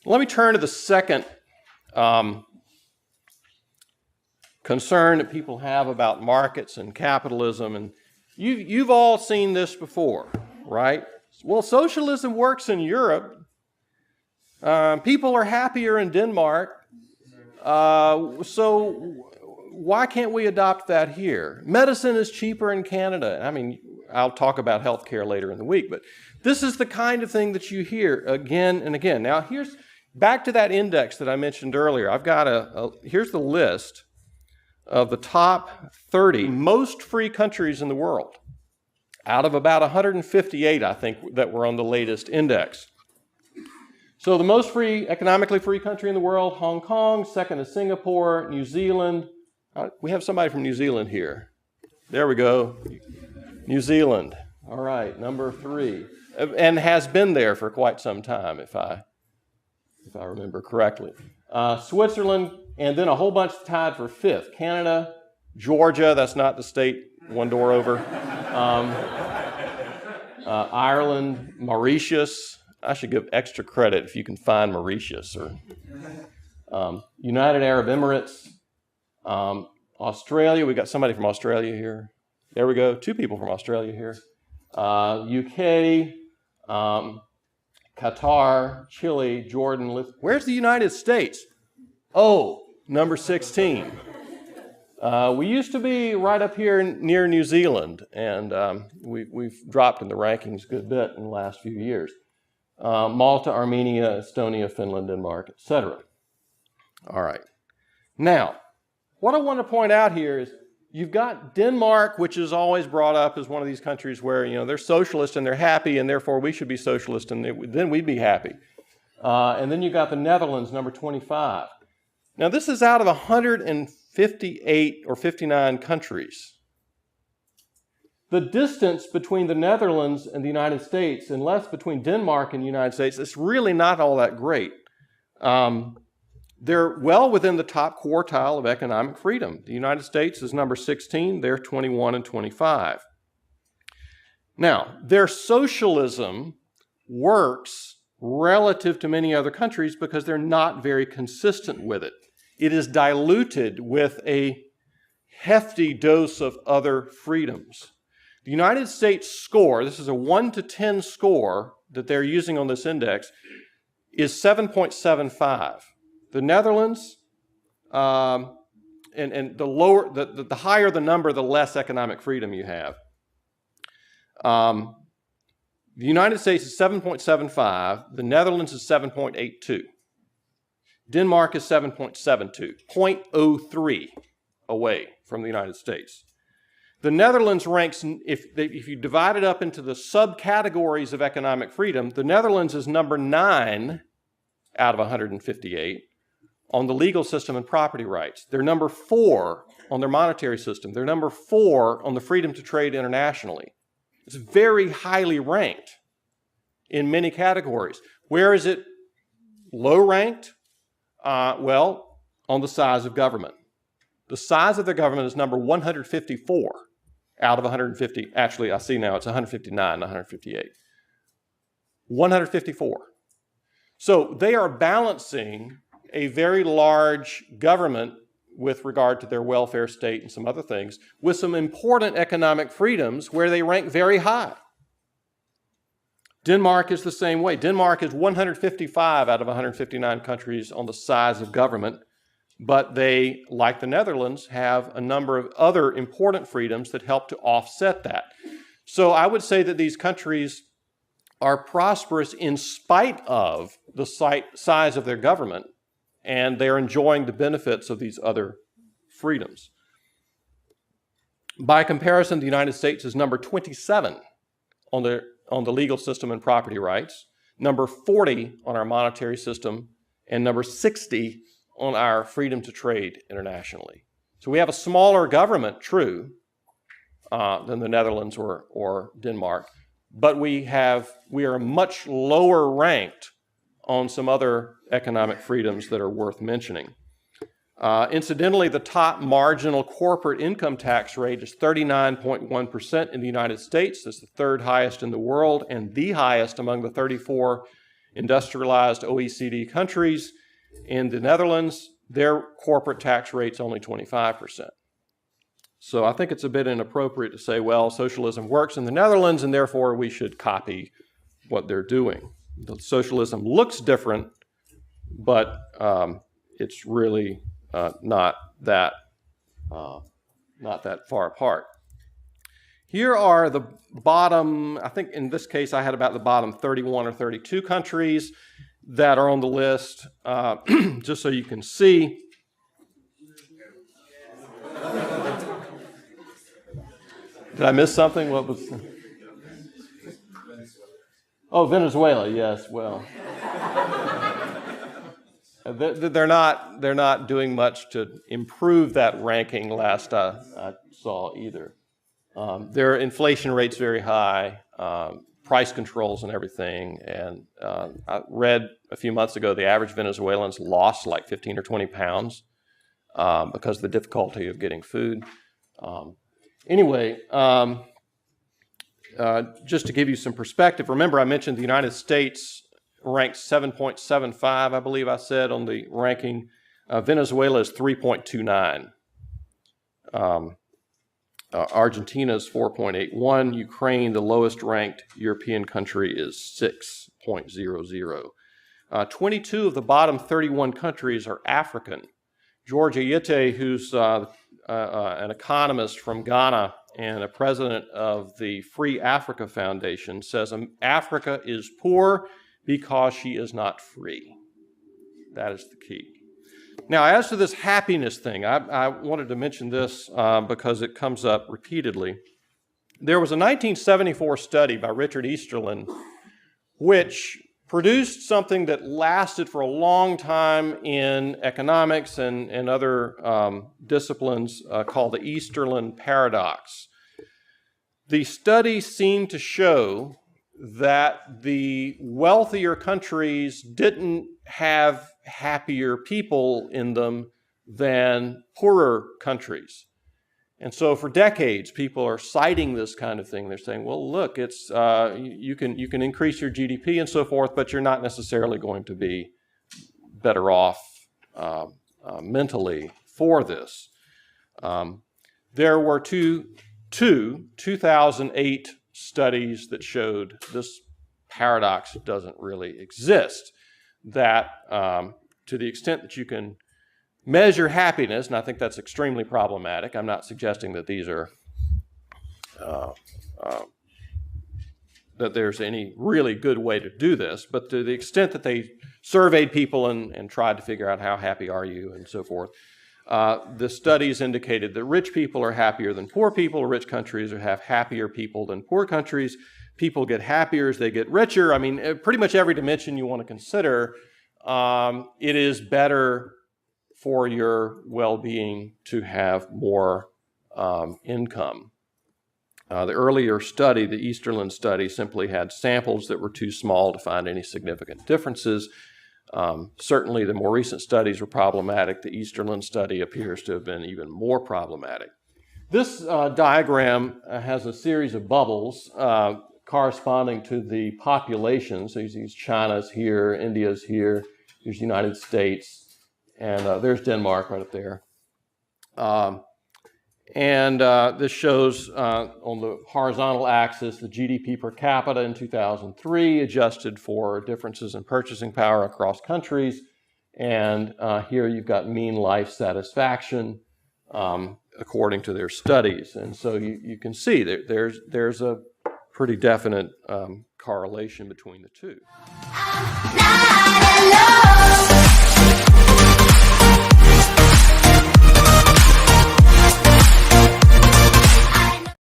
Let me turn to the second concern that people have about markets and capitalism. And you've all seen this before, right? Well, socialism works in Europe. People are happier in Denmark. So why can't we adopt that here? Medicine is cheaper in Canada. I mean, I'll talk about healthcare later in the week, but this is the kind of thing that you hear again and again. Now, here's back to that index that I mentioned earlier. I've got here's the list of the top 30 most free countries in the world out of about 158, I think, that were on the latest index. So the most free, economically free country in the world, Hong Kong. Second is Singapore, New Zealand. We have somebody from New Zealand here. There we go. New Zealand. All right, number 3. And has been there for quite some time, if I remember correctly. Switzerland, and then a whole bunch tied for 5th. Canada, Georgia, that's not the state, one door over. Ireland, Mauritius. I should give extra credit if you can find Mauritius. Or United Arab Emirates, Australia. We got somebody from Australia here. There we go. 2 people from Australia here. UK, Qatar, Chile, Jordan. Where's the United States? Oh, number 16. We used to be right up here near New Zealand, and we've dropped in the rankings a good bit in the last few years. Malta, Armenia, Estonia, Finland, Denmark, etc. All right. Now, what I want to point out here is you've got Denmark, which is always brought up as one of these countries where, you know, they're socialist and they're happy, and therefore we should be socialist and then we'd be happy. And then you've got the Netherlands, number 25. Now, this is out of 158 or 59 countries. The distance between the Netherlands and the United States, and less between Denmark and the United States, is really not all that great. They're well within the top quartile of economic freedom. The United States is number 16. They're 21 and 25. Now, their socialism works relative to many other countries because they're not very consistent with it. It is diluted with a hefty dose of other freedoms. The United States score, this is a 1 to 10 score that they're using on this index, is 7.75. The Netherlands, and the higher the number, the less economic freedom you have. The United States is 7.75. The Netherlands is 7.82. Denmark is 7.72, 0.03 away from the United States. The Netherlands ranks, if you divide it up into the subcategories of economic freedom, the Netherlands is number 9 out of 158 on the legal system and property rights. They're number 4 on their monetary system. They're number 4 on the freedom to trade internationally. It's very highly ranked in many categories. Where is it low ranked? Well, on the size of government. The size of the government is number 154 out of 150. Actually, I see now it's 159, not 158. 154. So they are balancing a very large government with regard to their welfare state and some other things with some important economic freedoms where they rank very high. Denmark is the same way. Denmark is 155 out of 159 countries on the size of government, but they, like the Netherlands, have a number of other important freedoms that help to offset that. So I would say that these countries are prosperous in spite of the size of their government, and they're enjoying the benefits of these other freedoms. By comparison, the United States is number 27 on the legal system and property rights, number 40 on our monetary system, and number 60 on our freedom to trade internationally. So we have a smaller government, true, than the Netherlands or Denmark, but we are much lower ranked on some other economic freedoms that are worth mentioning. Incidentally, the top marginal corporate income tax rate is 39.1% in the United States. That's the 3rd highest in the world and the highest among the 34 industrialized OECD countries. In the Netherlands, their corporate tax rate's only 25%. So I think it's a bit inappropriate to say, well, socialism works in the Netherlands and therefore we should copy what they're doing. The socialism looks different, but it's really not that far apart. Here are the bottom, I think in this case I had about the bottom 31 or 32 countries that are on the list, just so you can see. Did I miss something? What was? Oh, Venezuela. Yes. Well, they're not doing much to improve that ranking. Last I saw either. Their inflation rate's very high, price controls and everything. And I read a few months ago the average Venezuelans lost like 15 or 20 pounds because of the difficulty of getting food. Anyway, just to give you some perspective, remember I mentioned the United States ranked 7.75, I believe I said, on the ranking. Venezuela is 3.29. Argentina is 4.81. Ukraine, the lowest ranked European country, is 6.00. 22 of the bottom 31 countries are African. George Ayete, who's an economist from Ghana and a president of the Free Africa Foundation, says Africa is poor because she is not free. That is the key. Now, as to this happiness thing, I wanted to mention this because it comes up repeatedly. There was a 1974 study by Richard Easterlin which produced something that lasted for a long time in economics and other disciplines called the Easterlin paradox. The study seemed to show that the wealthier countries didn't have happier people in them than poorer countries. And so for decades, people are citing this kind of thing. They're saying, well, look, it's you can increase your GDP and so forth, but you're not necessarily going to be better off mentally for this. There were two 2008 studies that showed this paradox doesn't really exist, that to the extent that you can measure happiness, and I think that's extremely problematic. I'm not suggesting that these are, that there's any really good way to do this, but to the extent that they surveyed people and tried to figure out how happy are you and so forth, the studies indicated that rich people are happier than poor people. Rich countries have happier people than poor countries. People get happier as they get richer. I mean, pretty much every dimension you want to consider, it is better for your well-being to have more income. The earlier study, the Easterlin study, simply had samples that were too small to find any significant differences. Certainly the more recent studies were problematic. The Easterlin study appears to have been even more problematic. This diagram has a series of bubbles corresponding to the population. So you see China's here, India's here, here's the United States, and there's Denmark right up there. This shows on the horizontal axis the GDP per capita in 2003, adjusted for differences in purchasing power across countries. And here you've got mean life satisfaction according to their studies. And so you can see that there's a pretty definite correlation between the two.